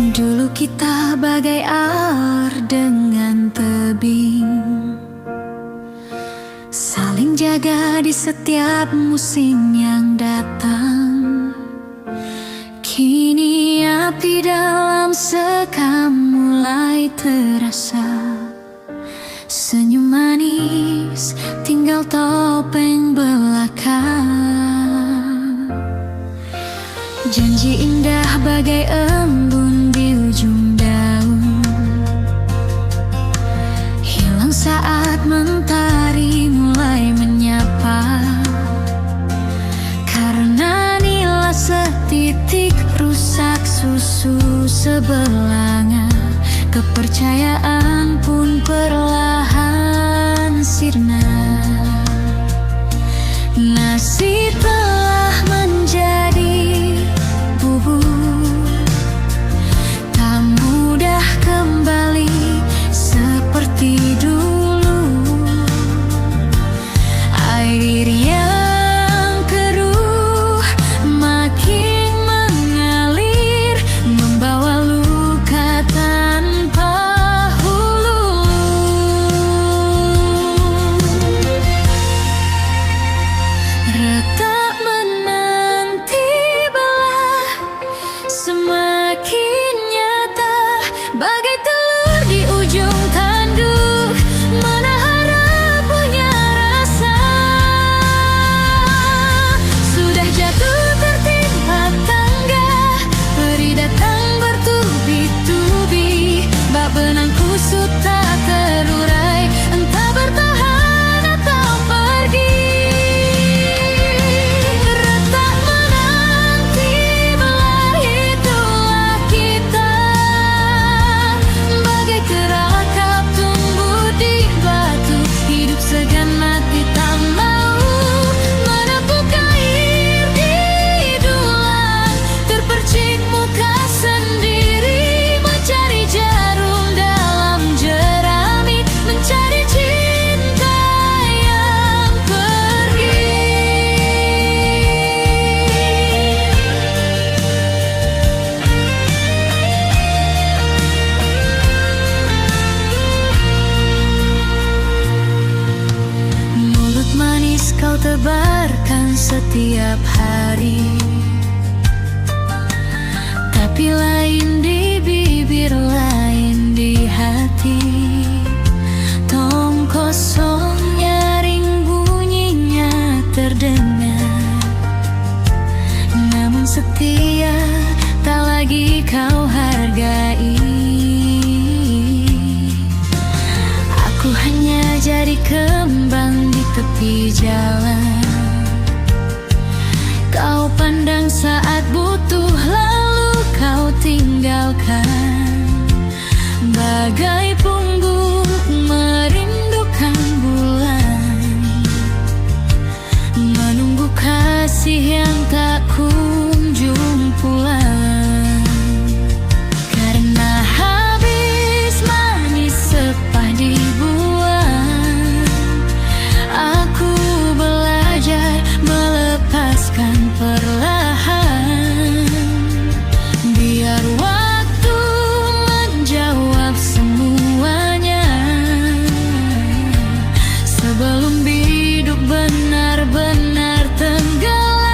Dulu kita bagai air dengan tebing, saling jaga di setiap musim yang datang. Kini api dalam sekam mulai terasa, senyum manis tinggal topeng belaka. Janji indah bagai embun di ujung daun, hilang saat mentari mulai menyapa. Karena nila setitik rusak susu sebelanga, kepercayaan pun perlahan sirna. Nasi telah menjadi bubur, tak mudah kembali seperti dulu. Air yang keruh makin mengalir, membawa luka tanpa hulu. Retak menanti belah semakin nyata, bagai telur di ujung tanduk, mana harap punya rasa. Sudah jatuh tertimpa tangga, peri datang bertubi-tubi, bak benang kusut tak terurai, entah bertahan atau pergi. Retak menanti belah, itulah kita, bagai kerakap tumbuh di batu, hidup segan mati tak mau menepuk air di dulang, terpercik muka sendiri, mencari jarum dalam jerami, mencari cinta yang pergi. Mulut manis kau tebarkan setiap hari, tapi lain di bibir, lain di hati. Tong kosong nyaring bunyinya terdengar, namun setia tak lagi kau hargai. Aku hanya jadi kembang di tepi jalan, kau pandang saat butuh lalu kau tinggalkan. Bagai punggung merindukan bulan, menunggu kasih yang tak kunjung pulang. Karena habis manis sepah dibuang, aku belajar melepaskan perlahan. Biar waktu menjawab semuanya, sebelum hidup benar-benar tenggelam.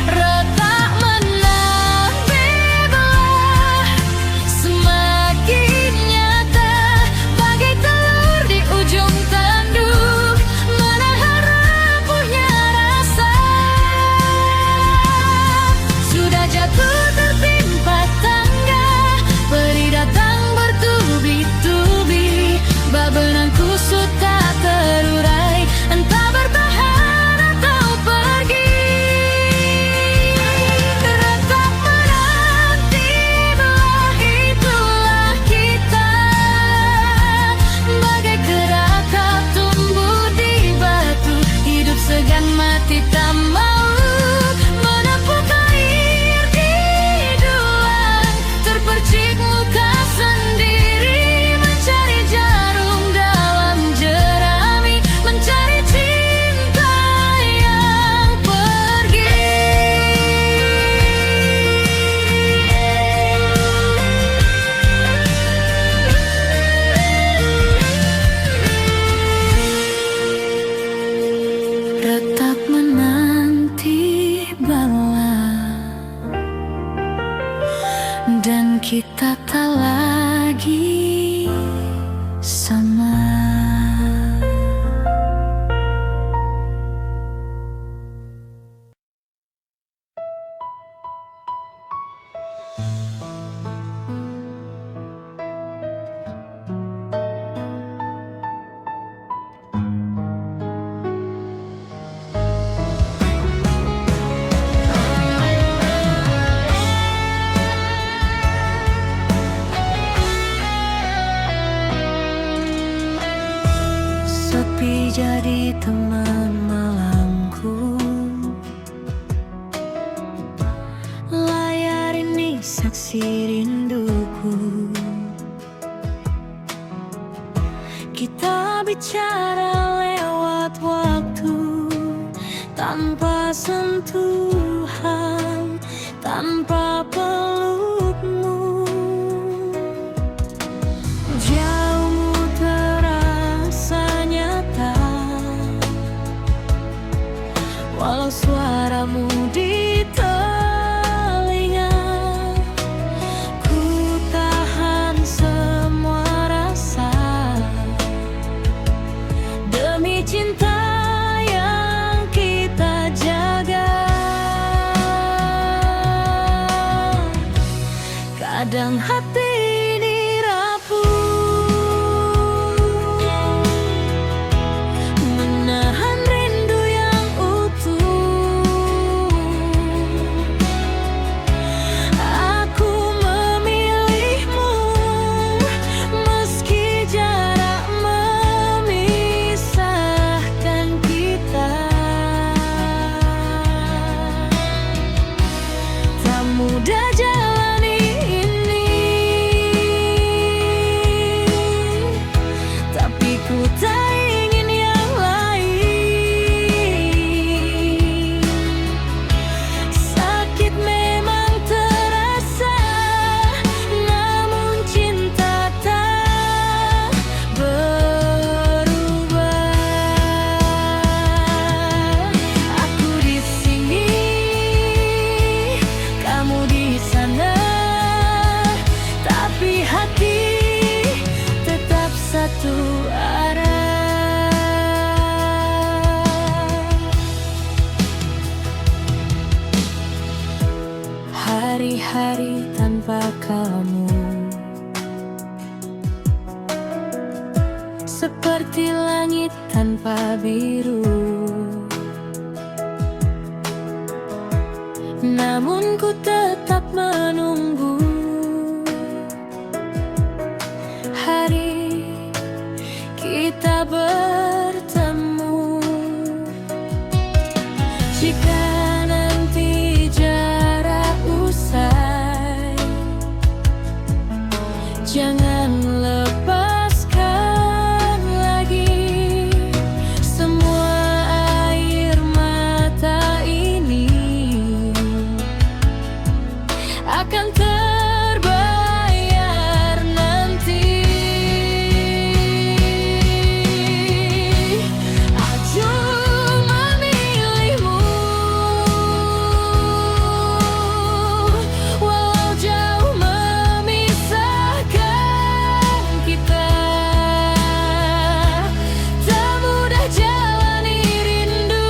Retak menanti belah semakin nyata, bagai telur di ujung tanduk, mana harap punya rasa. Sudah jatuh tertimpa tangga, peri datang bertubi-tubi, bak benang kusut tak terurai, entah bertahan atau pergi. Retak menanti belah, itulah kita, bagai kerakap tumbuh di batu, hidup segan mati tak mau menepuk air di dulang, terpercik muka sendiri, mencari jarum dalam jerami, mencari cinta yang pergi. kita tak lagi sama. Sepi jadi teman malamku, layar ini saksi rinduku. Kita bicara lewat waktu, tanpa sentuhan, tanpa pelukmu. Jauhmu terasa nyata, walau suaramu di telinga. Ku tahan semua rasa demi cinta yang kita jaga. Kadang hati ini rapuh, menahan rindu yang utuh. Aku memilihmu meski jarak memisahkan kita. Tak mudah jalani ini, tapi ku tak ingin yang lain. Sakit memang terasa, namun cinta tak berubah. Aku di sini, kamu di sana, tapi hati tetap satu arah. Hari-hari tanpa kamu seperti langit tanpa biru. Namun ku tetap menunggu hari kita bertemu. Jika nanti jarak usai, jangan lepaskan lagi semua air mata ini. Akan terbayar nanti. Aku memilihmu, walau jauh memisahkan kita. Tak mudah jalani rindu,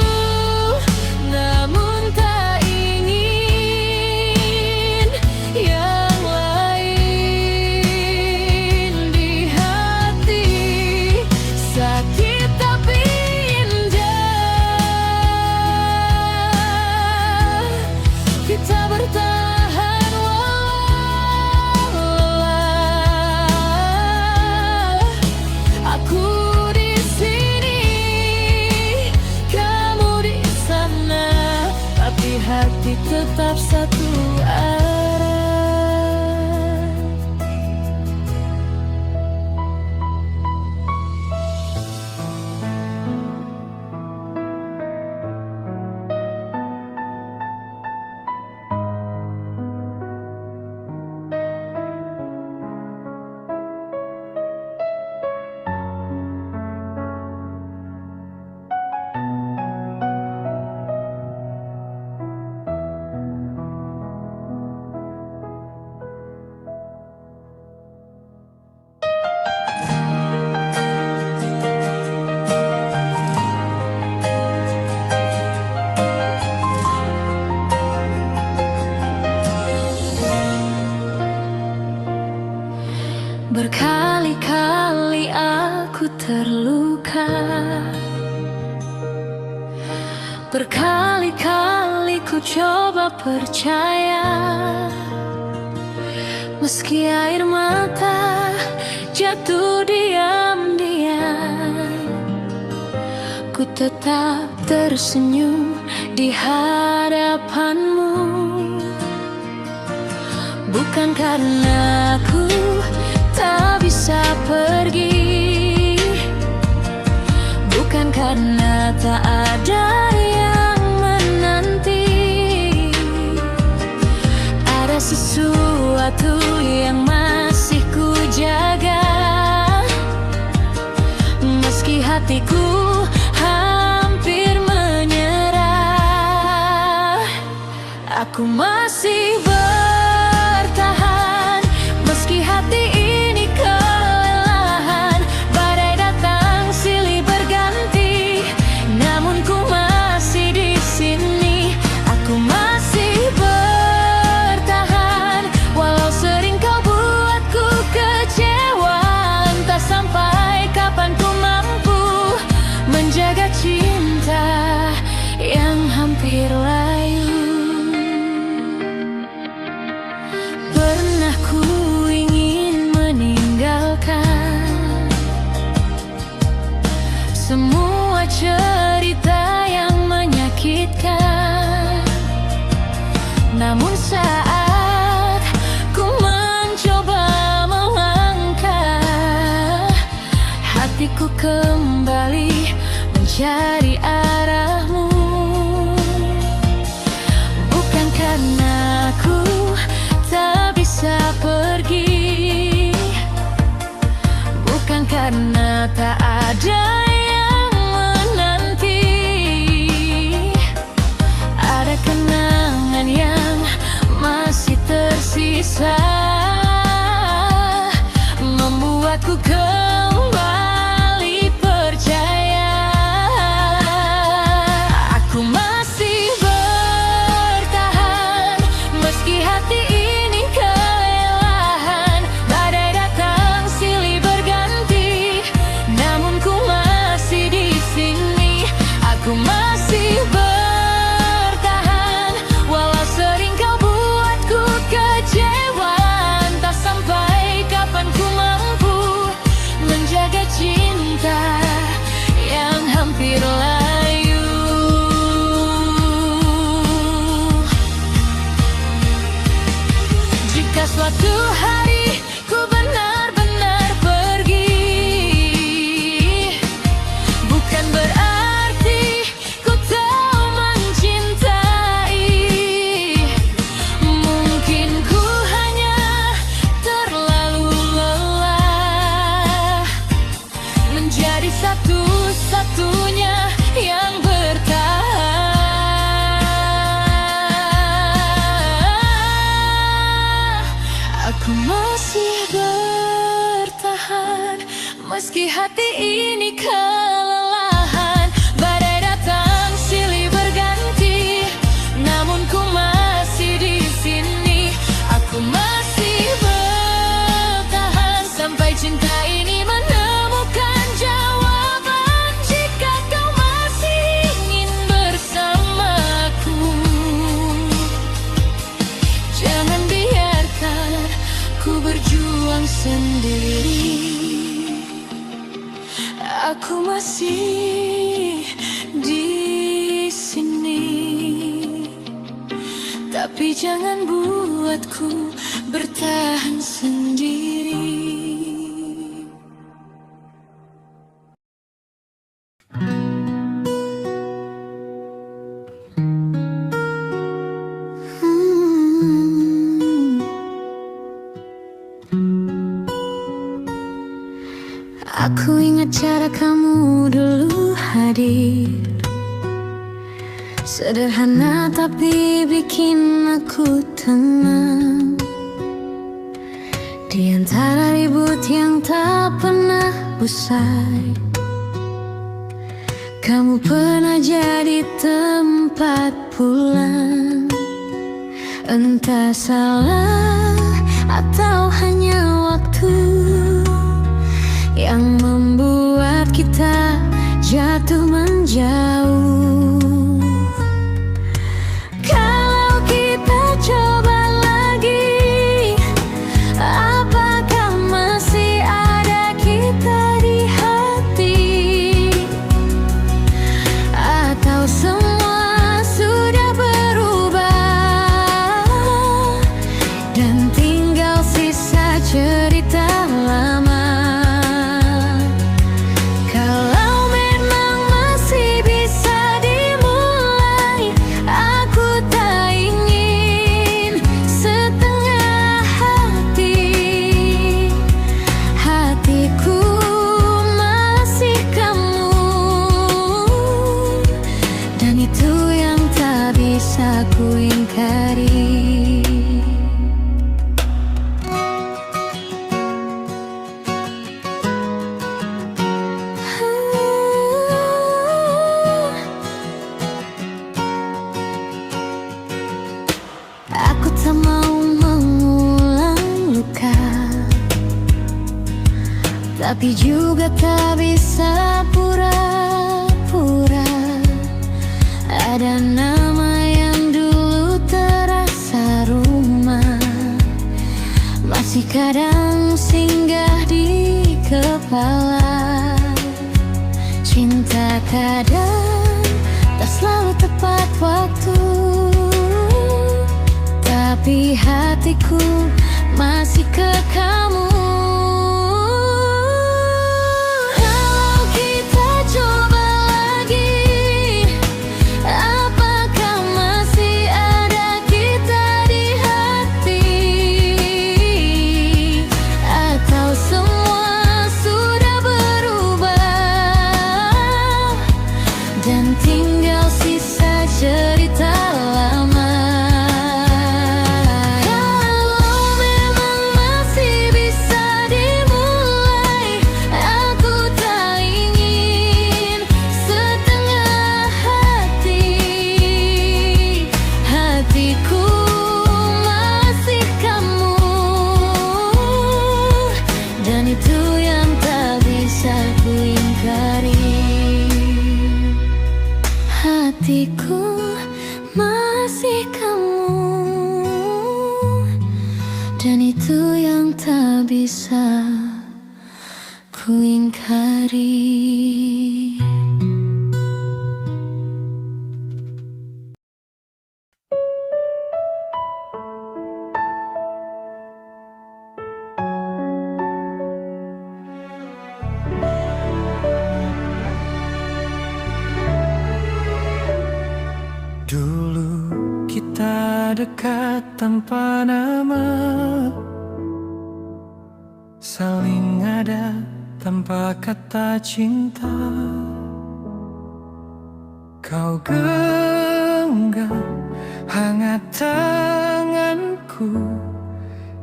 namun tak ingin yang lain. Di hati sakit tapi indah, kita bertahan walau lelah. Aku di sini, kamu di sana, tapi hati tetap satu arah. Berkali-kali ku coba percaya, meski air mata jatuh diam-diam, ku tetap tersenyum di hadapanmu. Bukan karena aku tak bisa pergi, bukan karena tak ada yang menanti. Ada sesuatu yang masih ku jaga, meski hatiku hampir menyerah. Aku masih bertahan, meski hati ini kelelahan. Badai datang silih berganti, namun ku masih di sini. Aku masih bertahan, walau sering kau buatku kecewa. Entah sampai kapan ku mampu menjaga cinta yang hampir layu. Pernah ku ingin meninggalkan semua cerita yang menyakitkan, namun saat ku mencoba melangkah, hatiku kembali mencari arahmu. Bukan karena aku tak bisa pergi, bukan karena tak ada yang menanti. Ada kenangan yang masih tersisa, membuatku kembali percaya. Aku masih bertahan, meski hati ini kelelahan. Badai datang silih berganti, namun ku masih di sini. Aku masih bertahan, walau sering kau buatku kecewa. Entah sampai kapan ku mampu menjaga cinta yang hampir layu. Jika suatu hari ku benar-benar pergi, bukan berarti ku tak mencintai. Mungkin ku hanya terlalu lelah menjadi satu-satunya yang bertahan. Aku masih bertahan, meski hati ini kelelahan. Badai datang silih berganti, namun ku masih di sini. Aku masih bertahan sampai cinta ini menemukan jawaban. Jika kau masih ingin bersamaku, jangan biarkan ku berjuang sendiri. Aku masih di sini, tapi jangan buatku bertahan sendiri. Aku ingat cara kamu dulu hadir, sederhana tapi bikin aku tenang. Di antara ribut yang tak pernah usai, kamu pernah jadi tempat pulang. Entah salah atau hanya waktu yang membuat kita jatuh menjauh. bisa ku ingkari. Aku tak mau mengulang luka, tapi juga tak bisa pura-pura. Ada nama yang dulu terasa rumah, masih kadang singgah di kepala. Cinta kadang tak selalu tepat waktu, tapi hatiku masih ke kamu. Kalau kita coba lagi, apakah masih ada kita di hati? Atau semua sudah berubah dan tinggal sisa cerita lama? Hatiku masih kamu, dan itu yang tak bisa ku ingkari. Dulu kita dekat tanpa nama, saling ada tanpa kata cinta. Kau genggam hangat tanganku,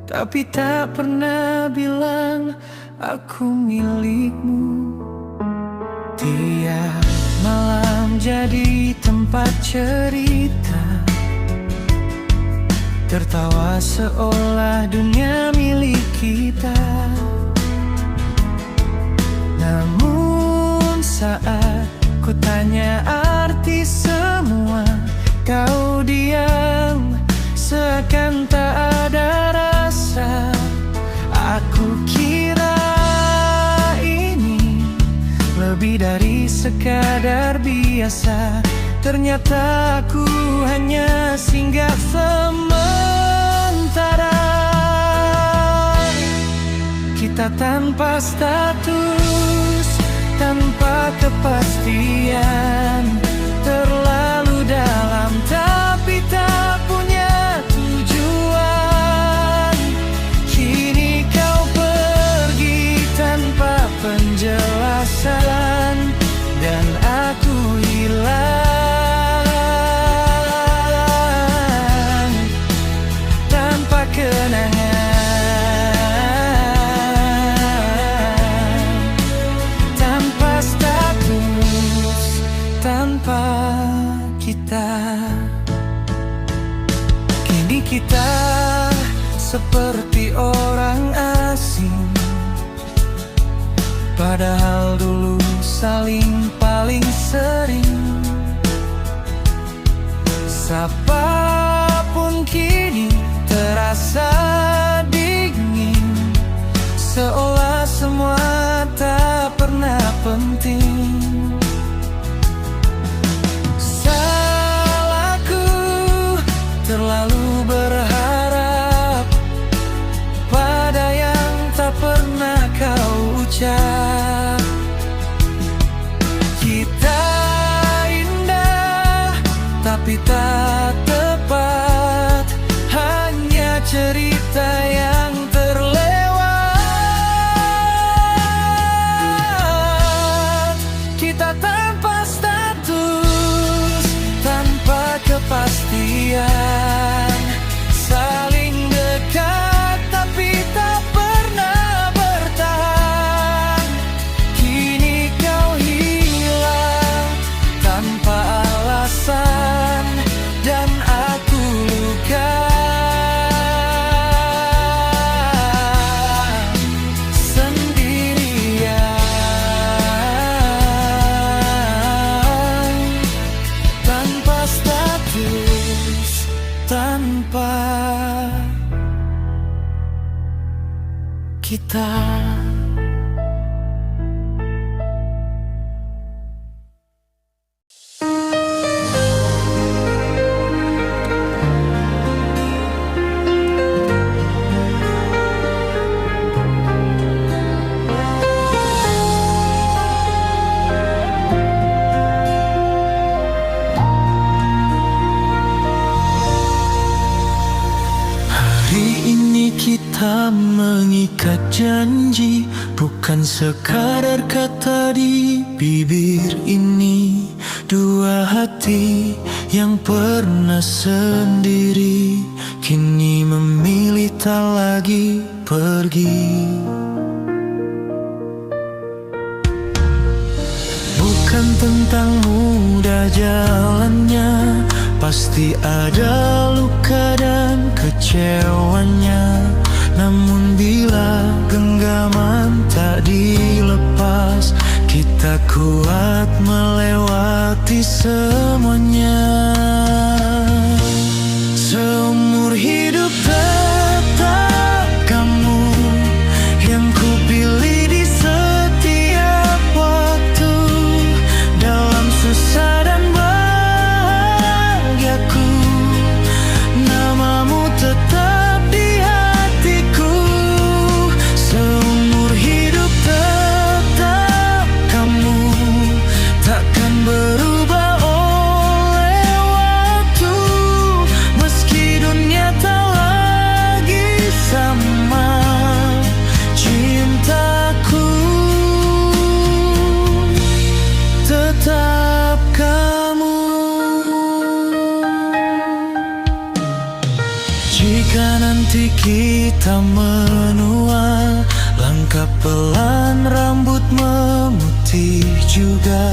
tapi tak pernah bilang aku milikmu. Tiap malam jadi tempat cerita, tertawa seolah dunia milik kita. Namun saat ku tanya arti semua, kau diam seakan tak ada rasa. Aku kira ini lebih dari sekadar biasa, ternyata aku hanya singgah sementara. Kita tanpa status, tanpa kepastian, terlalu dalam tapi tak punya tujuan. Kini kau pergi tanpa penjelasan, dan aku hilang tanpa kenangan. Tanpa status, tanpa kita. Kini kita seperti orang asing, padahal dulu saling paling sering. Sapa pun kini terasa dingin, seolah semua tak pernah penting. Salahku terlalu berharap pada yang tak pernah kau ucap. Kita indah tapi tak tepat, hanya cerita yang terlewat. Kita tanpa status, tanpa kepastian, tanpa kita. Kita mengikat janji, bukan sekadar kata di bibir ini. Dua hati yang pernah sendiri kini memilih tak lagi pergi. Bukan tentang mudah jalannya, pasti ada luka dan kecewanya. Namun bila genggaman tak dilepas, kita kuat melewati semuanya. Seumur hidup tetap kamu yang kupilih di setiap waktu, dalam susah dan bahagiaku. Namamu tetap kita menua, langkah pelan, rambut memutih juga.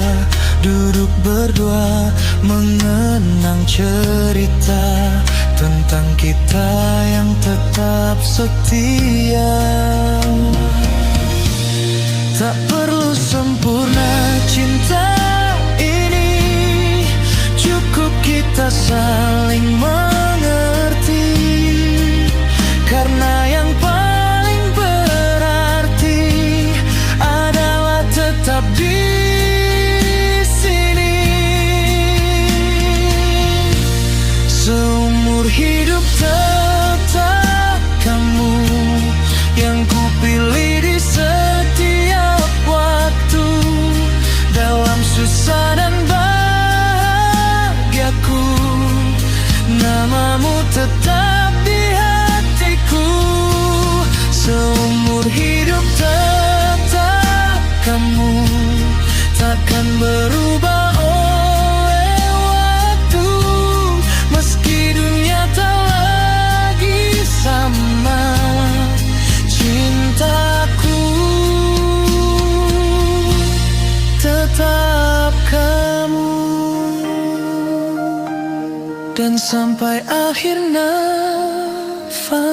Duduk berdua mengenang cerita tentang kita yang tetap setia. Tak perlu sempurna cinta ini, cukup kita saling mengerti. Karena yang paling berarti adalah tetap di sini. Seumur hidup tetap kamu yang kupilih di setiap waktu, dalam susah dan bahagiaku. Namamu tetap di hatiku. Seumur hidup tetap kamu, takkan berubah oleh waktu. Meski dunia tak lagi sama, cintaku tetap kamu. Dan sampai akhir nafasku,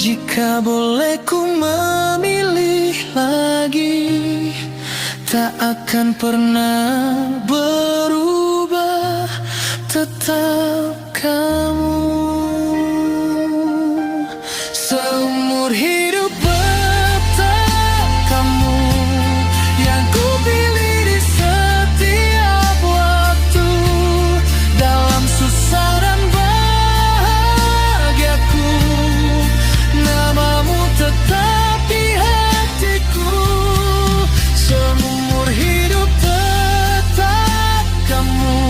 jika boleh ku memilih lagi, tak akan pernah berubah, tetap kamu. Seumur hidup tetap kamu yang ku pilih di setiap waktu, dalam susah dan bahagiaku. Namamu tetap di hatiku. Seumur hidup tetap kamu,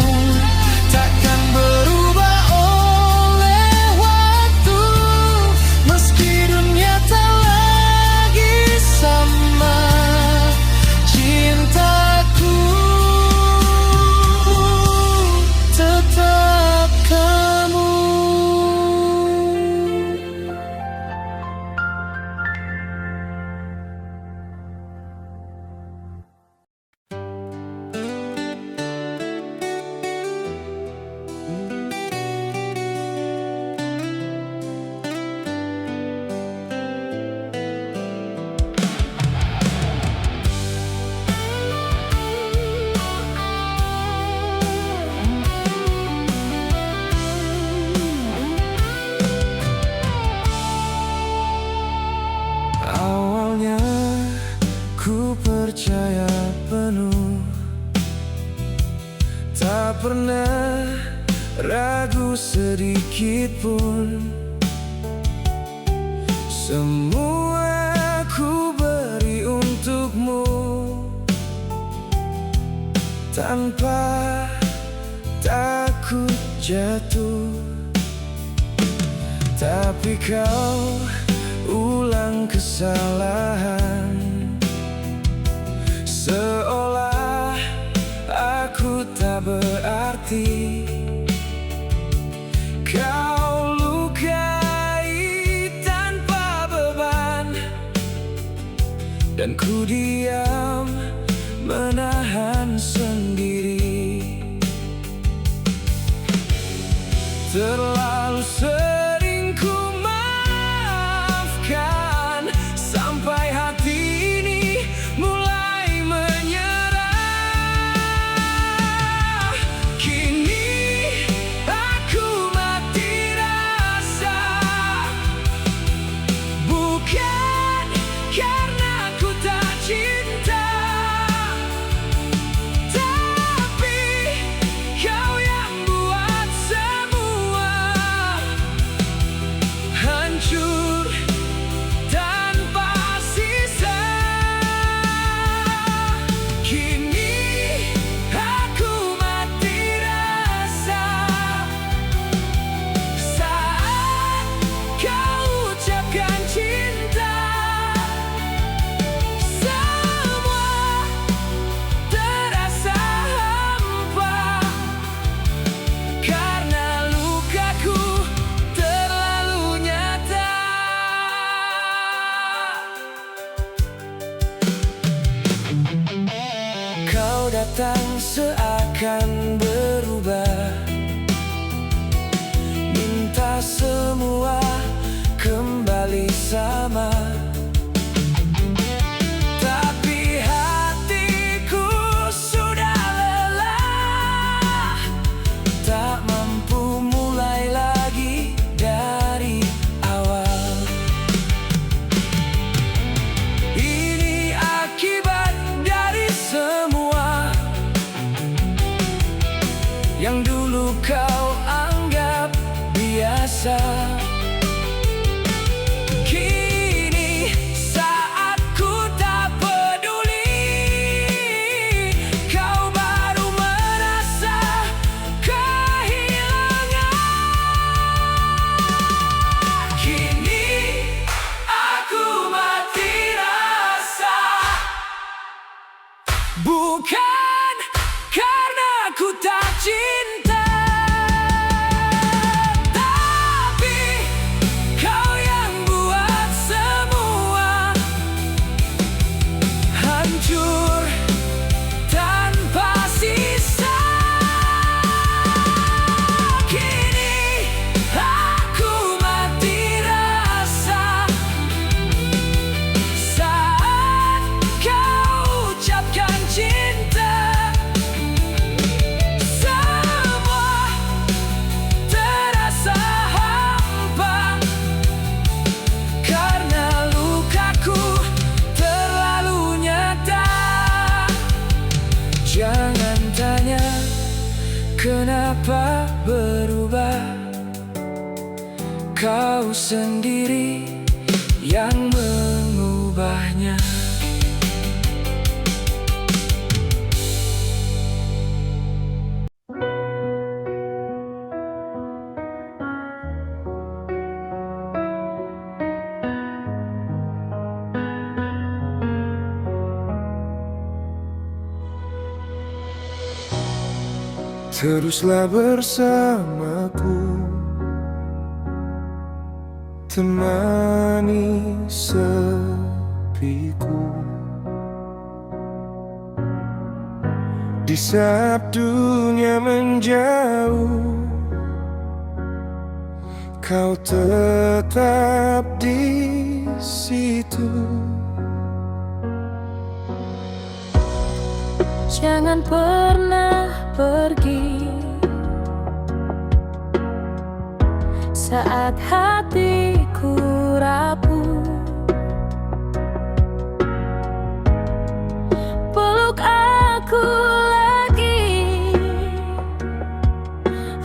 takkan berubah oleh pernah ragu sedikit pun. Semua ku beri untukmu tanpa takut jatuh. Tapi kau ulang kesalahan, seolah aku tak berarti. Kau lukai tanpa beban, dan ku diam menahan sendiri. Terlalu sering ku maafkan, sampai hati ini mulai menyerah. Kini aku mati rasa, bukan karena ku tak cinta, tapi kau yang buat semua hancur tanpa sisa. Kini aku mati rasa saat kau ucapkan cinta. Semua terasa hampa karena lukaku terlalu nyata. Kau datang seakan berubah, minta semua kembali sama. Tapi hatiku sudah lelah, tak mampu mulai lagi dari awal. Ini akibat dari semua yang dulu kau anggap biasa. Kini saat ku tak peduli, kau baru merasa kehilangan. Kini aku mati rasa, bukan karena ku tak cinta, tapi kau yang buat semua hancur tanpa sisa. Kini aku mati rasa saat kau ucapkan cinta. Semua terasa hampa karena lukaku terlalu nyata. Jangan tanya kenapa berubah, kau sendiri yang mengubahnya. Teruslah bersamaku, temani sepiku. Di saat dunia menjauh, kau tetap di situ. Jangan pernah pergi saat hatiku rapuh. Peluk aku lagi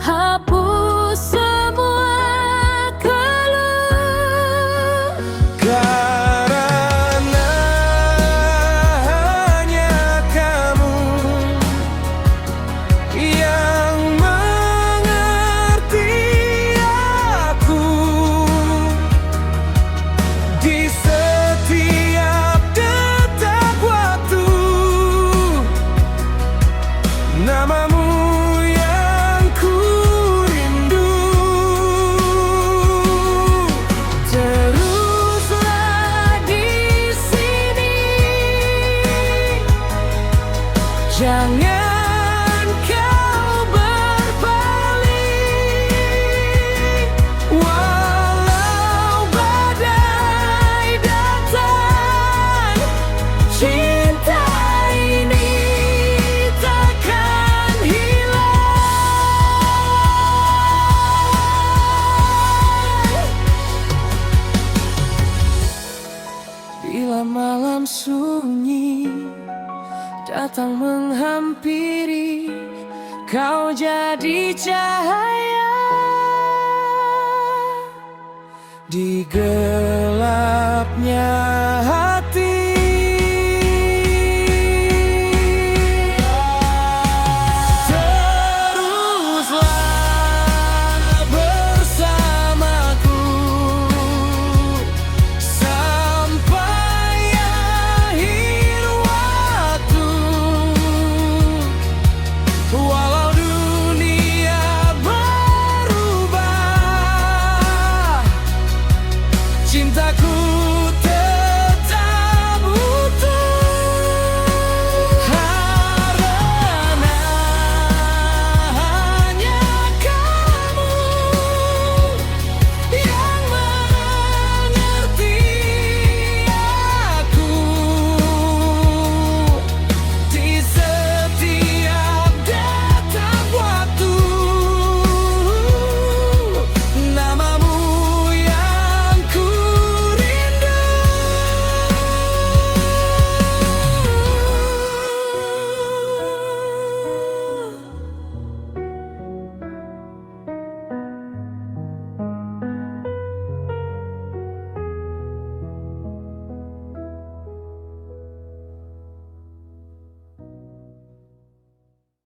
hapus semua keluh. Karena hanya kamu yang mengerti aku di setiap detak waktu. Namamu yang ku rindu. Teruslah di sini, jangan kau berpaling. Walau badai datang, cinta ini takkan hilang. Bila malam sunyi datang menghampiri, kau jadi cahaya di gelapnya